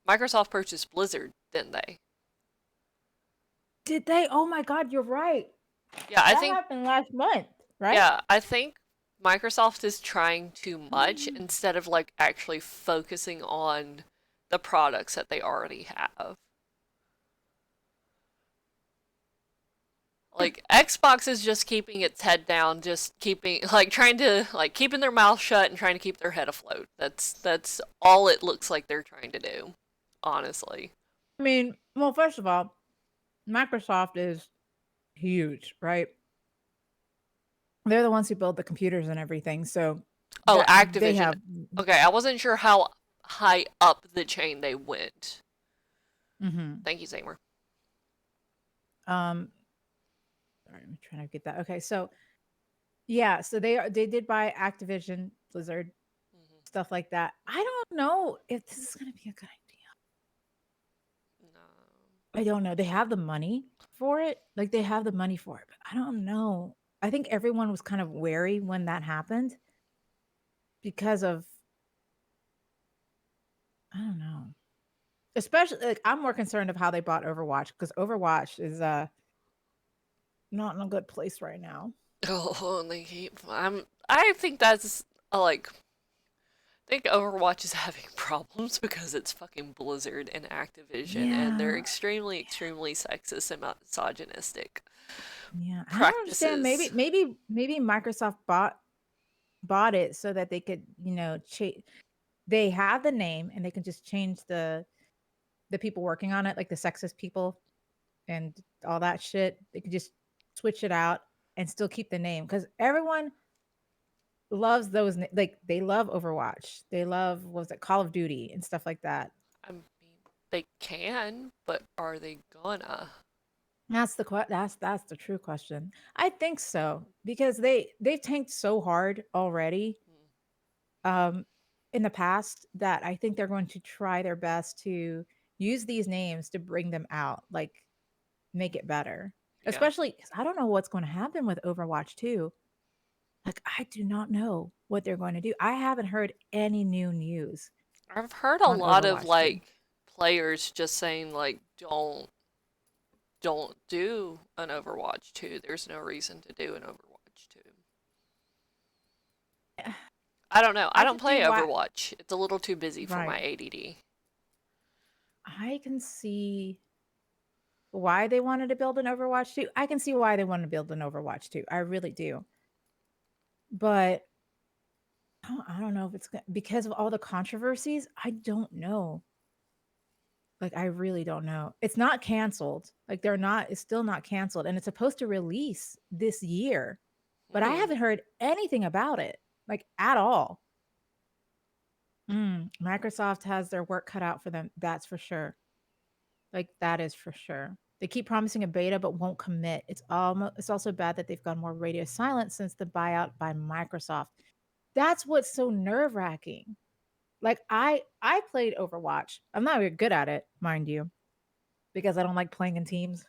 Microsoft purchased Blizzard, didn't they? Did they? Oh my God, you're right. Yeah, I That think. happened last month, right? Yeah, I think Microsoft is trying too much instead of like actually focusing on the products that they already have. Like Xbox is just keeping its head down, just keeping like trying to like keeping their mouth shut and trying to keep their head afloat. That's all it looks like they're trying to do, honestly. I mean, well, first of all, Microsoft is huge, right? They're the ones who build the computers and everything, so Oh, that they Activision. have. Okay, I wasn't sure how high up the chain they went. Mhm. Thank you, Zamer. Um, sorry, I'm trying to get that. Okay, so yeah, so they did buy Activision, Blizzard, Mm-hmm. stuff like that. I don't know if this is gonna be a good idea. No. I don't know. They have the money for it. Like they have the money for it, but I don't know. I think everyone was kind of wary when that happened because of I don't know. Especially like I'm more concerned of how they bought Overwatch because Overwatch is not in a good place right now. Oh, they keep. I think that's like. I think Overwatch is having problems because it's fucking Blizzard and Activision, and they're Yeah. extremely, extremely sexist and misogynistic Yeah. I don't understand. Maybe practices. maybe Microsoft bought it so that they could, they have the name and they can just change the people working on it, like the sexist people and all that shit. They could just switch it out and still keep the name because everyone loves those. Like they love Overwatch. They love what was it Call of Duty and stuff like that. I mean, they can, but are they gonna? That's the true question. I think so because they've tanked so hard already um in the past that I think they're going to try their best to use these names to bring them out, like make it better. Yeah, Especially cuz I don't know what's going to happen with Overwatch 2. Like I do not know what they're going to do. I haven't heard any new news I've heard a on lot of Overwatch 2. like players just saying like don't do an Overwatch 2. There's no reason to do an Overwatch 2. I don't know. I I don't can see play why Overwatch. It's a little too busy for my right. ADD. I can see why they wanted to build an Overwatch 2. I can see why they want to build an Overwatch 2. I really do. But I don't know if it's because of all the controversies. I don't know. Like I really don't know. It's not canceled. Like they're not. It's still not canceled, and it's supposed to release this year. But I Hmm. haven't heard anything about it, like at all. Microsoft has their work cut out for them. That's for sure. Like that is for sure. They keep promising a beta but won't commit. It's also bad that they've gone more radio silent since the buyout by Microsoft. That's what's so nerve-wracking. Like I played Overwatch. I'm not very good at it, mind you, because I don't like playing in teams.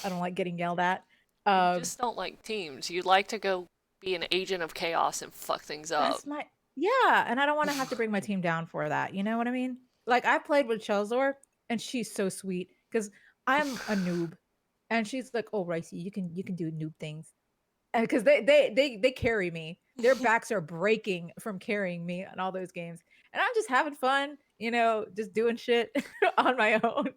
I don't like getting yelled at. You Um just don't like teams. You like to go be an agent of chaos and fuck things up. that's my yeah, and I don't want to have to bring my team down for that. You know what I mean? Like I played with Chelzor and she's so sweet cuz I'm a noob and she's like, "Oh, Ricey, you can do noob things." because they carry me. Their backs are breaking from carrying me on all those games, and I'm just having fun, just doing shit on my own.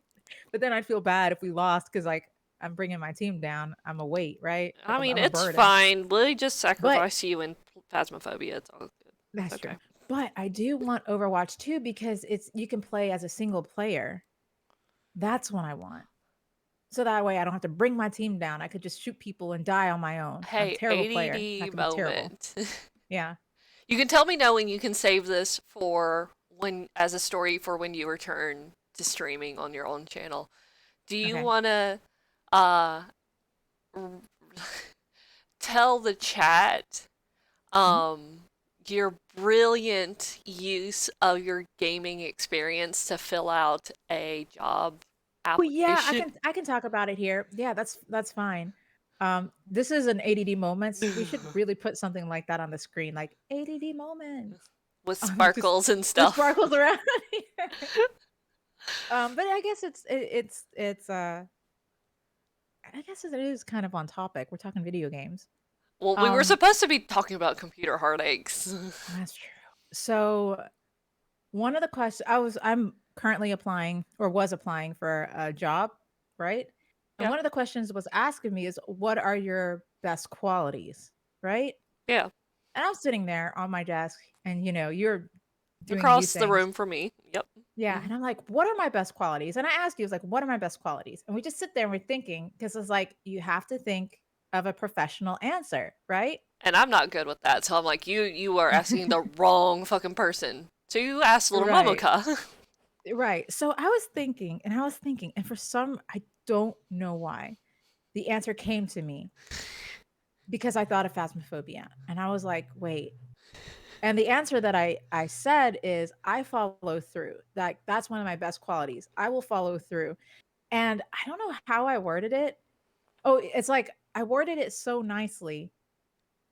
But then I'd feel bad if we lost because like I'm bringing my team down. I'm a weight, right? I mean, I'm a it's burden. fine. Lily just But sacrifice you in Phasmophobia. It's all good. It's that's true. okay. But I do want Overwatch 2 because it's you can play as a single player. That's what I want. So that way I don't have to bring my team down. I could just shoot people and die on my own. I'm a Hey, terrible player. I ADD could be terrible. moment. Yeah. You can tell me no, and you can save this for when as a story for when you return to streaming on your own channel. Do you Okay. want to uh tell the chat Mhm. um your brilliant use of your gaming experience to fill out a job Oh yeah, application? I can talk about it here. Yeah, that's fine. This is an ADD moments. We should really put something like that on the screen, like ADD moments. With Just sparkles and with stuff. sparkles around. But I guess I guess it is kind of on topic. We're talking video games. Well, we were Um, supposed to be talking about computer heartaches. that's true. So one of the questions I'm currently applying or was applying for a job, right? And Yeah, one of the questions was asking me is what are your best qualities, right? yeah. And I'm sitting there on my desk and you're doing you Across the things. room from me. Yep. Yeah, Hmm. and I'm like, what are my best qualities? And I asked you, I was like, what are my best qualities? And we just sit there and we're thinking because it's like you have to think of a professional answer, right? And I'm not good with that, so I'm like, you are asking the wrong fucking person. So you asked little Right. Momoka. Right. So I was thinking, and I was thinking, and for some, I don't know why, the answer came to me because I thought of phasmophobia. And I was like, wait. And the answer that I said is I follow through. That's one of my best qualities. I will follow through. And I don't know how I worded it. Oh, it's like I worded it so nicely.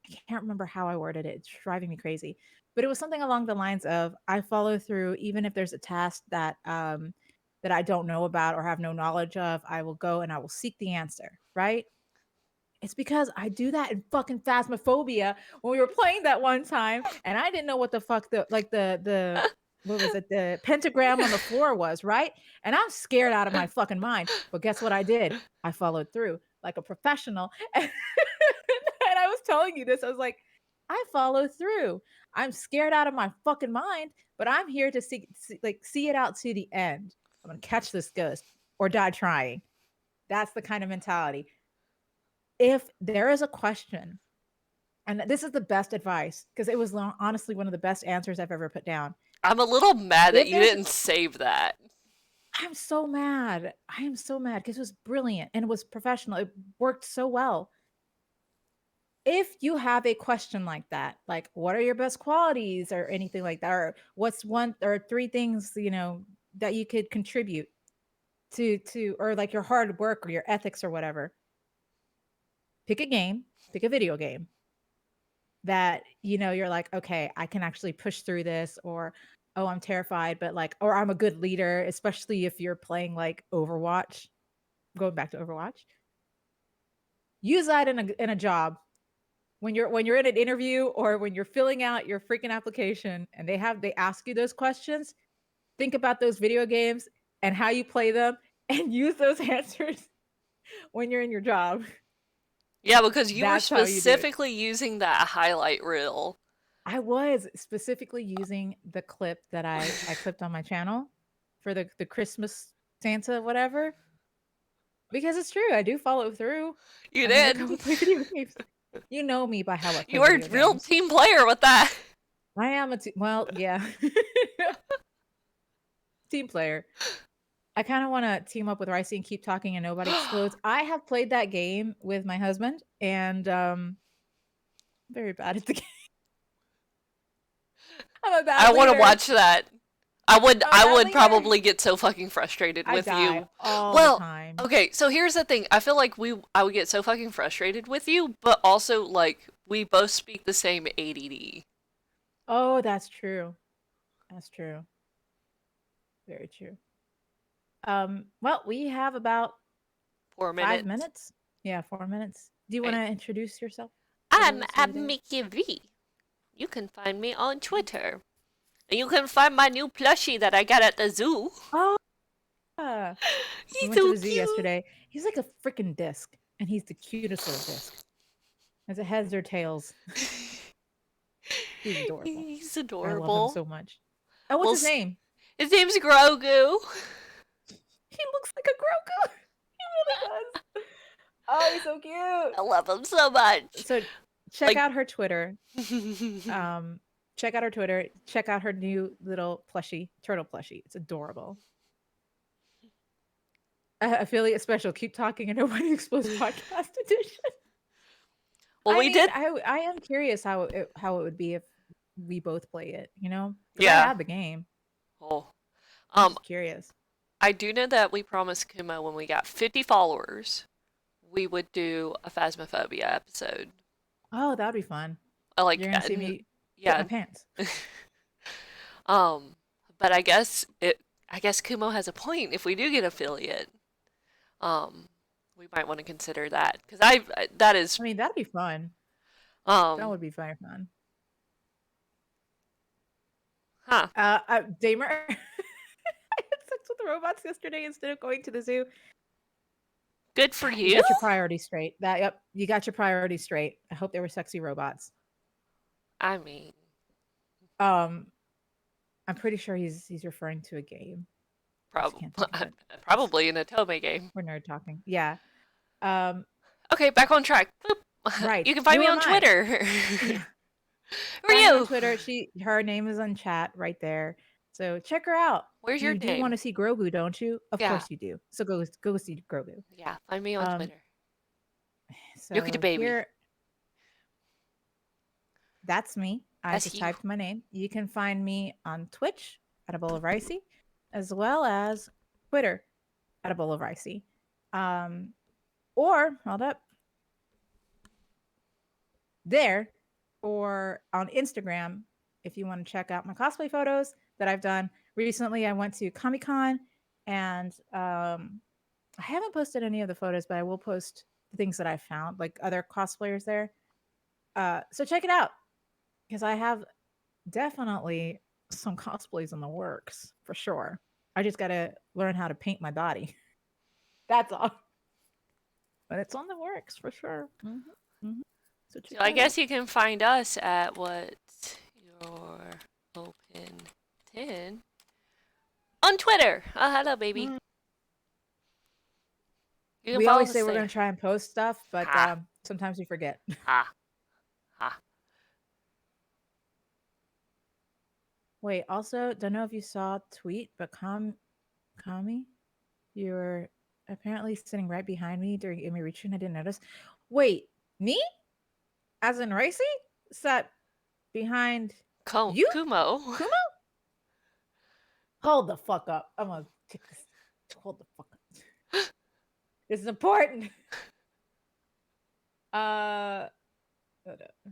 I can't remember how I worded it. It's driving me crazy. But it was something along the lines of I follow through even if there's a task that I don't know about or have no knowledge of, I will go and I will seek the answer, right? It's because I do that in fucking Phasmophobia when we were playing that one time and I didn't know what the fuck the what was it? The pentagram on the floor was, right? And I'm scared out of my fucking mind. But guess what I did? I followed through like a professional. And I was telling you this. I was like, I follow through. I'm scared out of my fucking mind, but I'm here to see it out to the end. I'm gonna catch this ghost or die trying. That's the kind of mentality. If there is a question, and this is the best advice because it was honestly one of the best answers I've ever put down. I'm a little mad that If you there's, didn't save that. I'm so mad. I am so mad because it was brilliant and it was professional. It worked so well. If you have a question like that, like what are your best qualities or anything like that, or what's one or three things that you could contribute to or like your hard work or your ethics or whatever, pick a game, pick a video game that you're like, okay, I can actually push through this, or oh, I'm terrified, but like, or I'm a good leader, especially if you're playing like Overwatch, going back to Overwatch. Use that in a job when you're in an interview or when you're filling out your freaking application and they ask you those questions, think about those video games and how you play them and use those answers when you're in your job. Yeah, because you were That's how you do it. specifically using that highlight reel. I was specifically using the clip that I clipped on my channel for the Christmas Santa whatever because it's true. I do follow through. You I'm gonna did. go play video games. You know me by how I play You were a video real games. team player with that. I am well, yeah. Team player. I kind of want to team up with Ricey and keep talking and nobody explodes. I have played that game with my husband and very bad at the game. I'm a I bad want to leader. watch that. I would I'm a I bad would leader. probably get so fucking frustrated I with die you. all the Well, time. okay, so here's the thing. I feel like I would get so fucking frustrated with you, but also like we both speak the same ADD. Oh, that's true. That's true. Very true. Well, we have about 4 5 minutes. minutes. Yeah, 4 minutes. Do you want Okay. to introduce yourself? I'm What at he did? Mickey V. You can find me on Twitter. And you can find my new plushie that I got at the zoo. Oh, yeah. We He's went to so the zoo cute. yesterday. He's like a freaking disc, and he's the cutest little disc. Has it heads or tails? He's adorable. He's I love him adorable. so much. Oh, what's Well, his name? his name's Grogu. He looks like a Grogu. He really does. Oh, he's so cute. I love him so much. So check Like, out her Twitter. Um, check out her Twitter. Check out her new little plushie, turtle plushie. It's adorable. Affiliate special. Keep talking and nobody exposed podcast edition. well, I we mean, did. I am curious how it would be if we both play it. Because I Yeah. have the game. Oh. I'm Um, just curious. I do know that we promised Kuma when we got 50 followers, we would do a Phasmophobia episode. Oh, that'd be fun. Like, You're gonna see me shit my yeah. pants. Um, but I guess Kumo has a point. If we do get affiliate, um, we might want to consider that because that is I mean, that'd be fun. That um, would be very fun. huh, Damer, I had sex with the robots yesterday instead of going to the zoo. good for You you. got your priorities straight. Yep, you got your priorities straight. I hope they were sexy robots. I mean, Um, I'm pretty sure he's referring to a game. I just probably can't think of it. probably in a Tome game. We're nerd talking. Yeah. Um, Okay, back on track. Boop. right. You can find Who me am on I? Twitter. Yeah. Who are Find me on you? Twitter. Her name is on chat right there. So check her out. Where's your You do want name? to see Grogu, don't you? Of Yeah, course you do. So go see Grogu. yeah. Find me on Um, Twitter. Yuki the so baby. here that's me. I That's just you. typed my name. You can find me on Twitch at a bowl of ricey, as well as Twitter at a bowl of ricey. Or hold up there, or on Instagram if you want to check out my cosplay photos that I've done recently. I went to Comic Con, and I haven't posted any of the photos, but I will post the things that I found, like other cosplayers there. So check it out because I have definitely some cosplays in the works for sure. I just got to learn how to paint my body. That's all. But it's on the works for sure. So So check I that out. guess you can find us at what's your open 10 on Twitter. Oh, hello, baby. Mm. You can We follow always us say we're going there. to try and post stuff, but Ha, sometimes we forget. ha, ha. Wait, also, don't know if you saw a tweet, but Kami, you were apparently sitting right behind me during Amy Reach, and I didn't notice. Wait, me? As in Racy? Sat behind you? Kumo. Kuma? Hold the fuck up. I'm gonna take this. Hold the fuck up. This is important. Hold up.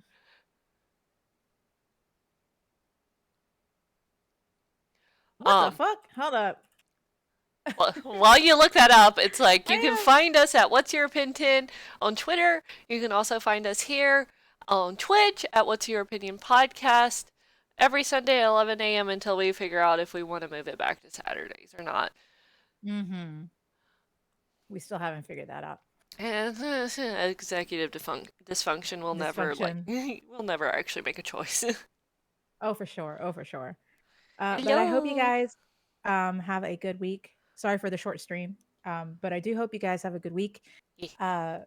What the Um, fuck? Hold up. while you look that up, it's like you can I find us at What's Your Opinion 10 on Twitter. You can also find us here on Twitch at What's Your Opinion Podcast every Sunday at 11 a.m. until we figure out if we want to move it back to Saturdays or not. Mm-hmm. We still haven't figured that out. And executive dysfunction will never Dysfunction. we'll never actually make a choice. Oh, for sure. Oh, for sure. But I hope you Hello. guys have a good week. Sorry for the short stream. But I do hope you guys have a good week. Yeah. Uh,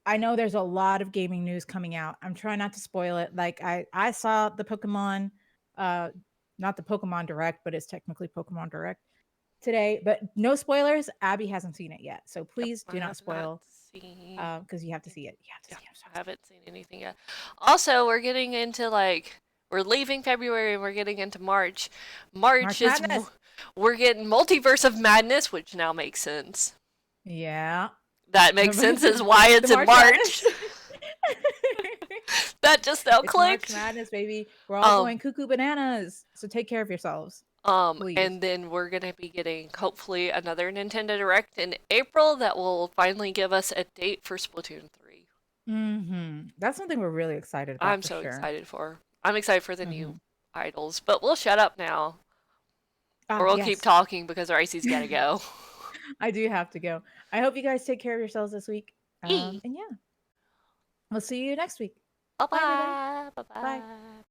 I know there's a lot of gaming news coming out. I'm trying not to spoil it. Like I saw the Pokemon, uh, not the Pokemon Direct, but it's technically Pokemon Direct today. But no spoilers. Abby hasn't seen it yet, so Yep, please I do not have not spoil seen. because you have to see it. You have to Yeah, see it. I'm so I excited. haven't seen anything yet. Also, we're getting into we're leaving February and we're getting into March. March March is Madness. we're getting Multiverse of Madness, which now makes sense. Yeah. That makes sense is why The it's in March March. Madness. That just now It's March clicked. Madness, baby. We're all Um, going cuckoo bananas. So take care of yourselves, please. and then we're gonna be getting hopefully another Nintendo Direct in April that will finally give us a date for Splatoon 3. That's something we're really excited I'm about for so sure. excited for. I'm excited for the new Mhm. idols, but we'll shut up now, or Ah, we'll keep yes. talking because Ricey's gotta go. I do have to go. I hope you guys take care of yourselves this week. Yee. And yeah, we'll see you next week. Bye Bye, everybody. bye. Bye Bye. bye.